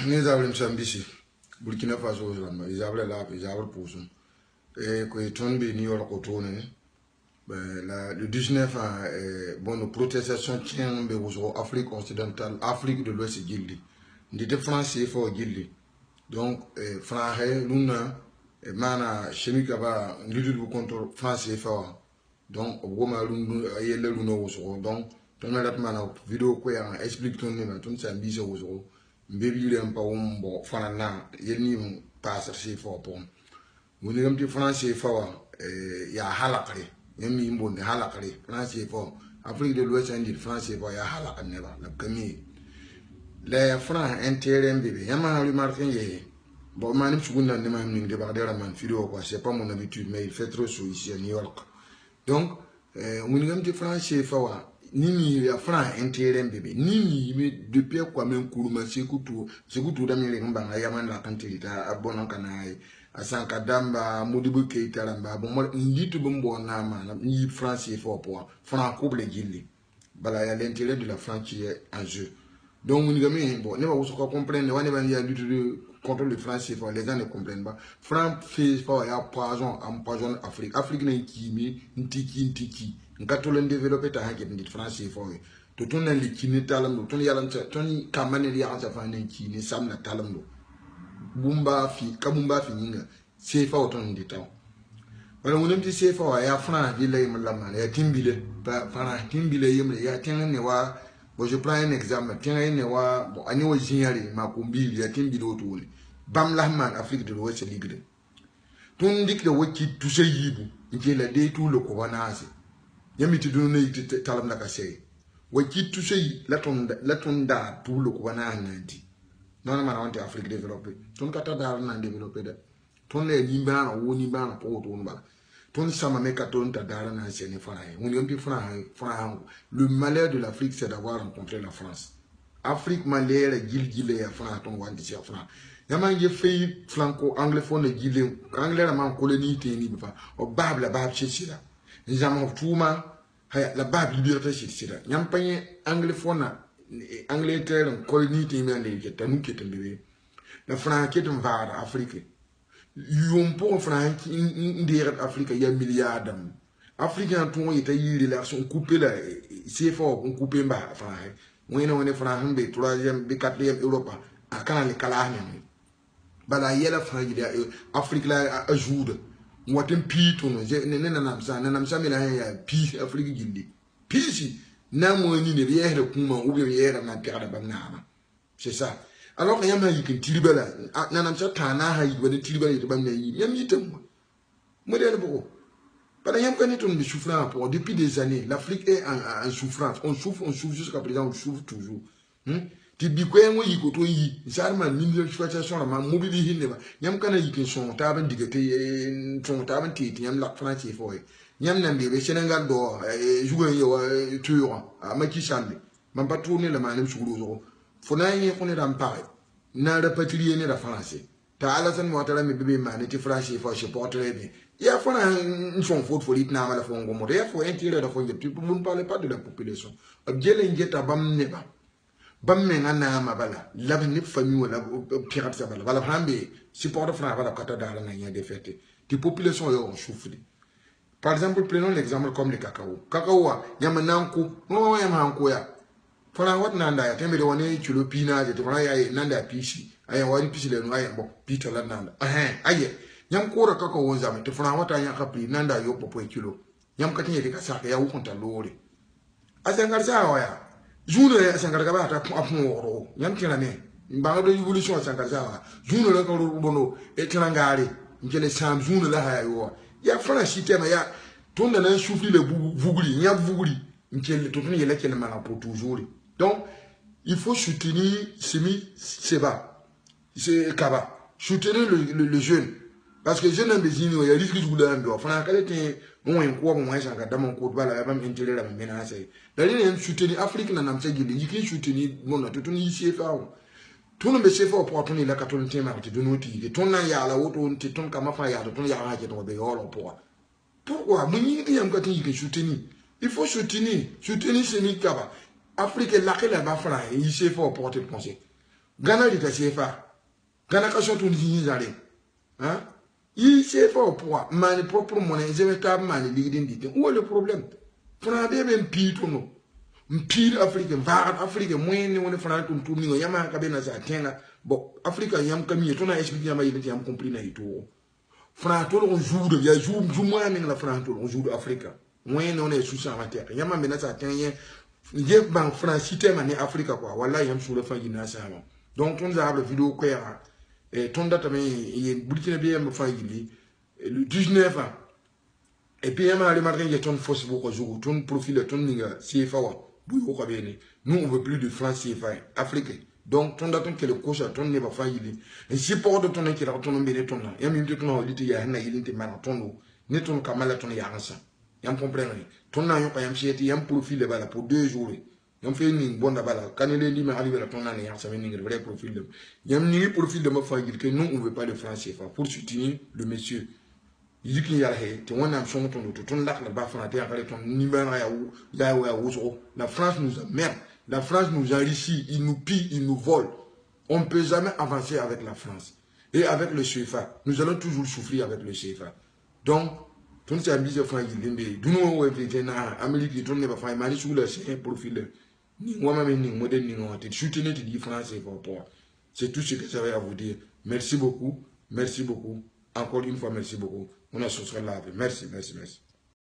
Nous avons Msambisi, Burkina Faso, ils avaient là, ils avaient pour ça. Et que ton béni au retourné, le 19 bon, nos protestations tiennent aux Afrique occidentale, Afrique de l'Ouest et Gildi. Nous étions français pour Gildi. Donc, français, l'una, mana chimique va lutter contre français fort. Donc, au gros malou, il y a le luna au donc, ton alatman vidéo quoi explique ton nom, ton Msambisi au baby lempa wumbo fanana yelni passer c'est fort pour woni gam ti français fawa ya halakre yemi mbonde halakre français fort Afrique de l'Ouest indi français fort ya halakne ba la kami les francs intérêt bébé yama remarqué ye bon manim sugunda ne mam ni de bagdera man vidéo quoi c'est pas mon habitude mais il fait trop chaud ici à New York donc woni gam ti français fawa nimi ya franc intérêt bébé nimi me depuis quoi même kuruma sekutu da mire ngamba ya man la kantilita abona kanai asanka damba Modibo Keita lamba bon nditu bombo na ma ni français fort pour franc couple gilli bala ya l'intérêt de la France qui est en jeu donc on gamin bon ne va vous comprendre on va dire lutte contre le français fort les gens ne comprennent pas franc fait fort ya poison empoisonne Afrique ne kimi ntiki nkatolo développer ta hanke ndi français fort to ton li kini talam to yalan ton kamane li yalan fa ne kini samna talam bumba fi nyinga c'est fort ton ndi taw wala wonem ti c'est fort ya franc di lay malama ya timbile pa franc timbile yemle ya tin ne wa bo je prends un exemple tin ne wa bo ani wa jinyari makumbili ya timbile otuli bam lahman Afrique de l'Ouest ligue ton dik de waki touche yibu ngela de tout le ko wanase yamiti donne yiti talam na kasey waki touche la ton da tout le ko wananti non ma wante Afrique développée ton kata da na développé de ton le nimba na woni ba na po to ba ton sama me katon ta da na sene faraye on yompi fara le malheur de l'Afrique c'est d'avoir rencontré la France Afrique malheur gilgile ya fara ton wandi ci fara yama nge fay franco anglophone gilé anglais ma colonie teni ba o babla bab chira njama tuma haya la bab liberté chira nyam panye anglophone Angleterre colonie teni ande ke tanu ke tembe la franque est va Afrique yom pour franque ndire Afrique ya milliardam africain ton est yi relation coupé là c'est fort on coupé ba franque on est franc be 3e be 4e Europe a kana le kala ni bala yela frangi de Afrique la ajoute watem pi to no ne namsa me la ya pi Afrique gindi pi si na mo ni ne yere kuma ou bien yere na pira ba na c'est ça alors que yama yikin tilibala na namsa tana ha yi wani tilibala de ba na yi yam yitam mo de bo bala yam kan ton de souffrance pour depuis des années l'Afrique est en souffrance on souffre jusqu'à présent on souffre toujours ti bi ko en yi ko to yi sarma million situation la ma mobili hinne ba nyam kana yikin son ta ban digate son ta ban ti nyam la France fo nyam nan be Sénégal do jugo yo tuyo ma ki sande man pas tourner le manem suguru zo fo na yi ko ne dam pare na rapatrier ne da français ta ala san mo tara me bebe ma ne ti France fo je porte bien ya fo na son faute fo lit na mala fo ngomo ya fo intérêt da fo ngep vous ne parlez pas de la population objele ngeta bam ne ba bamme ngana mabala labni famille wala pirate sabala wala hambe support franc wala kata dala na nya défaite die population yo on souffre par exemple prenons l'exemple comme le cacao yama nanku no yama hanku ya fara wat nanda ya tembe de woni chulo pina je fara ya nanda pishi aya wani pishi le no aya bo pita la nanda aye nyam kora cacao wonza me fara wata nya kapi nanda yo popo kilo nyam katinye de kasaka ya ukunta lori asangar sawa ya journée ya sangar gaba ta aporo yam tirane mba do evolution sangar sawa journée la ko bono e tirangare ngele sam journée la ha yo ya fana shitema ya tonda na souffrir le vuguli nya vuguli ngele to tun yele kele mala pour toujours donc il faut soutenir Seba c'est Kaba soutenir le jeune parce que jeune ambezini ya risque du ndo fana kalete mo en ko mo sangar dama ko bala ya bam intérêt la mena sai dalile soutenir Afrique na namsa gili yiki soutenir mon to tun yi CFA tun be CFA pour tun la katolin tema ti donoti tun na ya la woto ti tun kama fa ya tun ya ha ke to be yolo pourquoi mo yi yam ka tin yiki soutenir il faut soutenir Semi Kaba Afrique la ke la ba fara yi CFA pour te penser Ghana dit CFA. Ghana ka sotu ni zare. Hein? Il CFA au poids, mani propre monnaie, je vais pas mani l'identité. Où est le problème? France est bien pire non. Pire africain, var africain, moyen on est France tout tout ni yama ka bena za tenga. Bon, africain yam kami to na expliquer yama il yam compris na ito. France tout on joue de ya joue moins mais la France tout on joue d'Afrique. Moyen on est sous sa matière. Yama mena za tenga. Il banque France cité mané Afrique quoi. Voilà yam sur le fin gina ça. Donc on a la vidéo quoi. Et ton date il est Burkina bien me fa le 19 ans. Et puis il y a les ton force beaucoup jour ton profil ton ninga CFA wa. Nous on veut plus de France CFA africain. Donc ton date que le coach ton ne va fa et si pour de ton qui ton mbele ton là. Ya mi de ton audit ya na yili te marathon ne ton kamala ton ya ansa. Yam comprendre. Ton na yo pa yam cheti yam profil de bala pour 2 jours. Yam fait une bonne bala. Quand il est dit mais arrive à ton année ça veut dire vrai profil de. Yam ni profil de ma fa que nous on veut pas de France CFA pour soutenir le monsieur. Il dit qu'il y a la France nous emmerde, la France nous enrichit, il nous pille, il nous vole. On ne peut jamais avancer avec la France. Et avec le CFA, nous allons toujours souffrir avec le CFA. Donc, tout ce qui est fait, nous avons fait un Amérique, tout le monde a fait sur le profil. C'est tout ce que j'avais à vous dire. Merci beaucoup. Merci beaucoup. Encore une fois, merci beaucoup. On a ce soir là. Merci, merci, merci.